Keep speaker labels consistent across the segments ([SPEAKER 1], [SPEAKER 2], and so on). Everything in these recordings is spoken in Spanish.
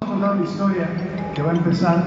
[SPEAKER 1] Contar una historia que va a empezar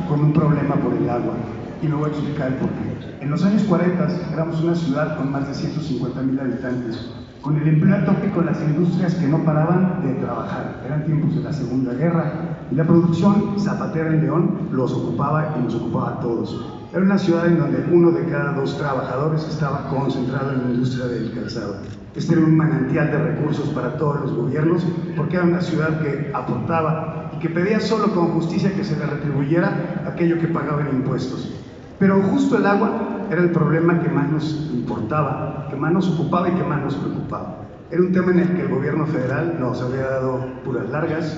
[SPEAKER 1] con un problema por el agua y luego explicar el porqué. En los años 40 éramos una ciudad con más de 150,000 habitantes, con el empleo a tope con las industrias que no paraban de trabajar. Eran tiempos de la Segunda Guerra y la producción zapatera en León los ocupaba y nos ocupaba a todos. Era una ciudad en donde 1 de cada 2 trabajadores estaba concentrado en la industria del calzado. Este era un manantial de recursos para todos los gobiernos porque era una ciudad que aportaba y que pedía solo con justicia que se le retribuyera aquello que pagaba en impuestos. Pero justo el agua era el problema que más nos importaba, que más nos ocupaba y que más nos preocupaba. Era un tema en el que el gobierno federal nos había dado puras largas,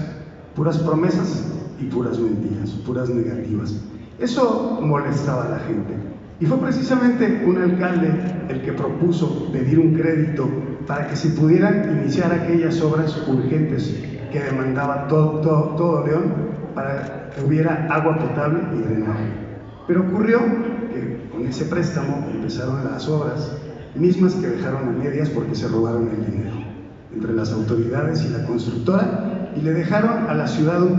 [SPEAKER 1] puras promesas y puras mentiras, puras negativas. Eso molestaba a la gente. Y fue precisamente un alcalde el que propuso pedir un crédito para que se pudieran iniciar aquellas obras urgentes que demandaba todo León para que hubiera agua potable y drenaje. Pero ocurrió que con ese préstamo empezaron las obras, mismas que dejaron a medias porque se robaron el dinero entre las autoridades y la constructora, y le dejaron a la ciudad un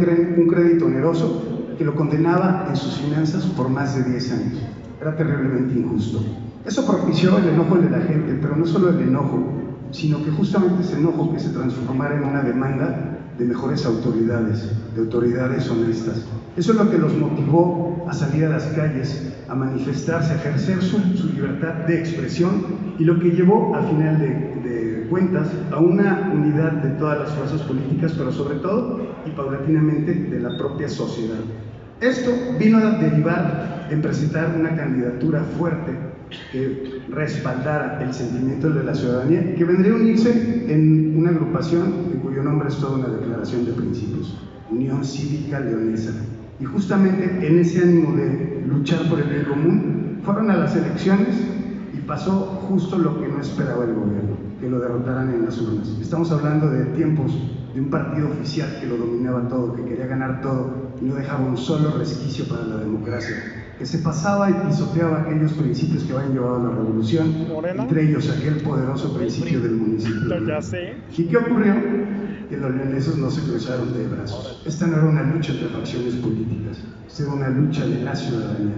[SPEAKER 1] crédito oneroso que lo condenaba en sus finanzas por más de 10 años. Era terriblemente injusto. Eso propició el enojo de la gente, pero no solo el enojo, sino que justamente ese enojo que se transformara en una demanda de mejores autoridades, de autoridades honestas. Eso es lo que los motivó a salir a las calles, a manifestarse, a ejercer su libertad de expresión, y lo que llevó, a final de cuentas, a una unidad de todas las fuerzas políticas, pero sobre todo y paulatinamente de la propia sociedad. Esto vino a derivar en presentar una candidatura fuerte que respaldara el sentimiento de la ciudadanía, que vendría a unirse en una agrupación cuyo nombre es toda una declaración de principios, Unión Cívica Leonesa. Y justamente en ese ánimo de luchar por el bien común, fueron a las elecciones y pasó justo lo que no esperaba el gobierno, que lo derrotaran en las urnas. Estamos hablando de tiempos de un partido oficial que lo dominaba todo, que quería ganar todo y no dejaba un solo resquicio para la democracia, que se pasaba y pisoteaba aquellos principios que habían llevado a la revolución, entre ellos aquel poderoso principio del municipio. ¿Y qué ocurrió? Que los leoneses no se cruzaron de brazos. Esta no era una lucha entre facciones políticas, esta era una lucha de la ciudadanía.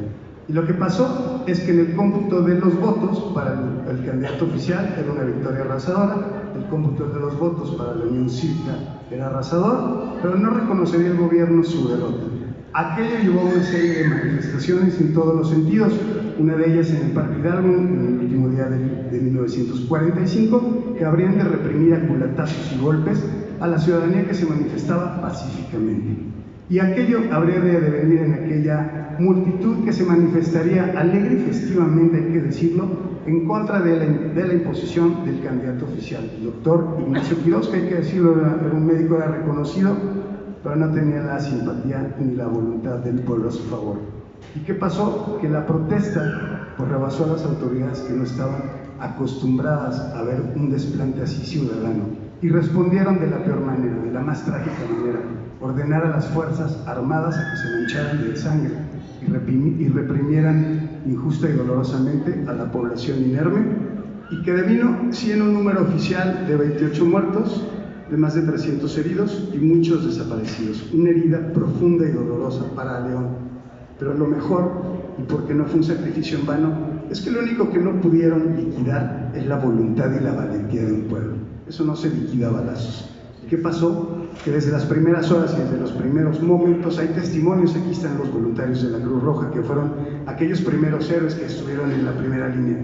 [SPEAKER 1] Y lo que pasó es que en el cómputo de los votos para el candidato oficial era una victoria arrasadora, el cómputo de los votos para la Unión Cívica era arrasador, pero no reconocería el gobierno su derrota. Aquello llevó a una serie de manifestaciones en todos los sentidos, una de ellas en el Parque Hidalgo en el último día de 1945, que habrían de reprimir a culatazos y golpes a la ciudadanía que se manifestaba pacíficamente. Y aquello habría de devenir en aquella multitud que se manifestaría alegre y festivamente, hay que decirlo, en contra de la imposición del candidato oficial, el doctor Ignacio Quirós, que hay que decirlo, era un médico, era reconocido, pero no tenía la simpatía ni la voluntad del pueblo a su favor. ¿Y qué pasó? Que la protesta pues rebasó a las autoridades que no estaban acostumbradas a ver un desplante así ciudadano, y respondieron de la peor manera, de la más trágica manera: ordenar a las fuerzas armadas a que se mancharan de sangre y reprimieran injusta y dolorosamente a la población inerme, y que devino siendo un número oficial de 28 muertos, de más de 300 heridos y muchos desaparecidos. Una herida profunda y dolorosa para León. Pero lo mejor, y porque no fue un sacrificio en vano, es que lo único que no pudieron liquidar es la voluntad y la valentía de un pueblo. Eso no se liquida a balazos. ¿Qué pasó? Que desde las primeras horas y desde los primeros momentos hay testimonios. Aquí están los voluntarios de la Cruz Roja, que fueron aquellos primeros héroes que estuvieron en la primera línea,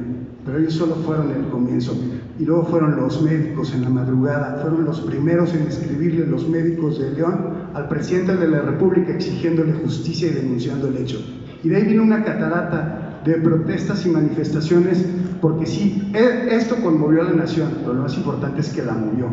[SPEAKER 1] pero ellos solo fueron el comienzo. Y luego fueron los médicos en la madrugada, fueron los primeros en escribirle, los médicos de León, al presidente de la República exigiéndole justicia y denunciando el hecho. Y de ahí vino una catarata de protestas y manifestaciones, porque sí, esto conmovió a la nación, pero lo más importante es que la movió.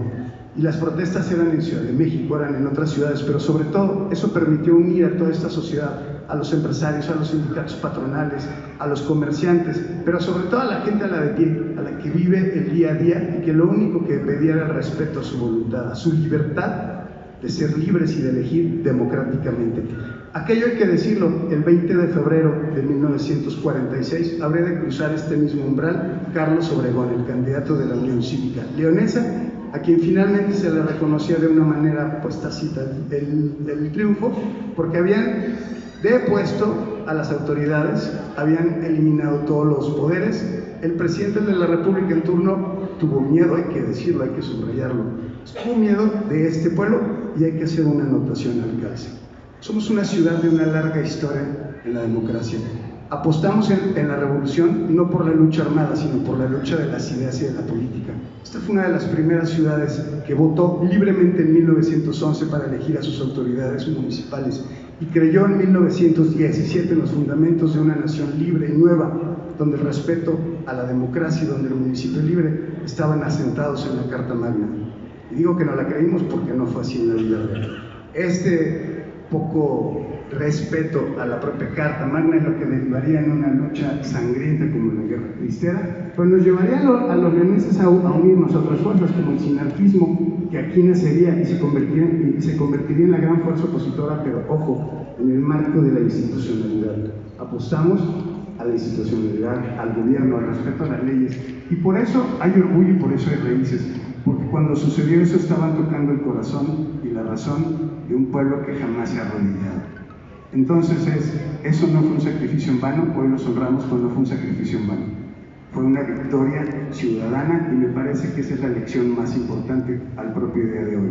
[SPEAKER 1] Y las protestas eran en Ciudad de México, eran en otras ciudades, pero sobre todo eso permitió unir a toda esta sociedad, a los empresarios, a los sindicatos patronales, a los comerciantes, pero sobre todo a la gente, a la de pie, a la que vive el día a día y que lo único que pedía era el respeto a su voluntad, a su libertad de ser libres y de elegir democráticamente. Aquello hay que decirlo, el 20 de febrero de 1946 habría de cruzar este mismo umbral Carlos Obregón, el candidato de la Unión Cívica Leonesa, a quien finalmente se le reconocía de una manera pues tácita el triunfo, porque habían depuesto a las autoridades, habían eliminado todos los poderes. El presidente de la República en turno tuvo miedo, hay que decirlo, hay que subrayarlo, tuvo miedo de este pueblo, y hay que hacer una anotación al calce. Somos una ciudad de una larga historia en la democracia. Apostamos en la revolución no por la lucha armada, sino por la lucha de las ideas y de la política. Esta fue una de las primeras ciudades que votó libremente en 1911 para elegir a sus autoridades municipales, y creyó en 1917 en los fundamentos de una nación libre y nueva, donde el respeto a la democracia y donde el municipio libre estaban asentados en la Carta Magna. Y digo que no la creímos porque no fue así en la vida real. Este poco respeto a la propia Carta Magna es lo que derivaría en una lucha sangrienta como la Guerra Cristera, pues nos llevaría a los leoneses a unirnos a otras fuerzas como el sinarquismo, que aquí nacería y se convertiría en la gran fuerza opositora, pero ojo, en el marco de la institucionalidad. Apostamos a la institucionalidad, al gobierno, al respeto a las leyes, y por eso hay orgullo y por eso hay raíces, porque cuando sucedió eso estaban tocando el corazón y la razón de un pueblo que jamás se ha arrodillado. Entonces eso no fue un sacrificio en vano, hoy los honramos, pues no fue un sacrificio en vano, fue una victoria ciudadana, y me parece que esa es la lección más importante al propio día de hoy.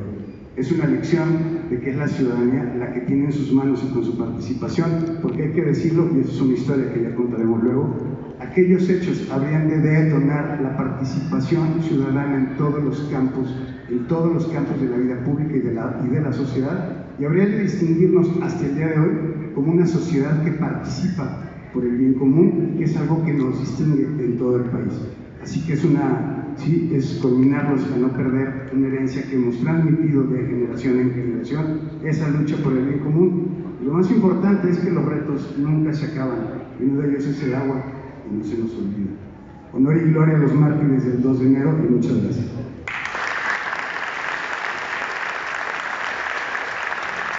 [SPEAKER 1] Es una lección de que es la ciudadanía la que tiene en sus manos y con su participación, porque hay que decirlo, y esa es una historia que ya contaremos luego, aquellos hechos habrían de detonar la participación ciudadana en todos los campos de la vida pública y de la sociedad, y habría de distinguirnos hasta el día de hoy como una sociedad que participa por el bien común, que es algo que nos distingue en todo el país. Así que es culminarlos a no perder una herencia que hemos transmitido de generación en generación, esa lucha por el bien común. Y lo más importante es que los retos nunca se acaban, y uno de ellos es el agua, y no se nos olvida. Honor y gloria a los mártires del 2 de enero, y muchas gracias.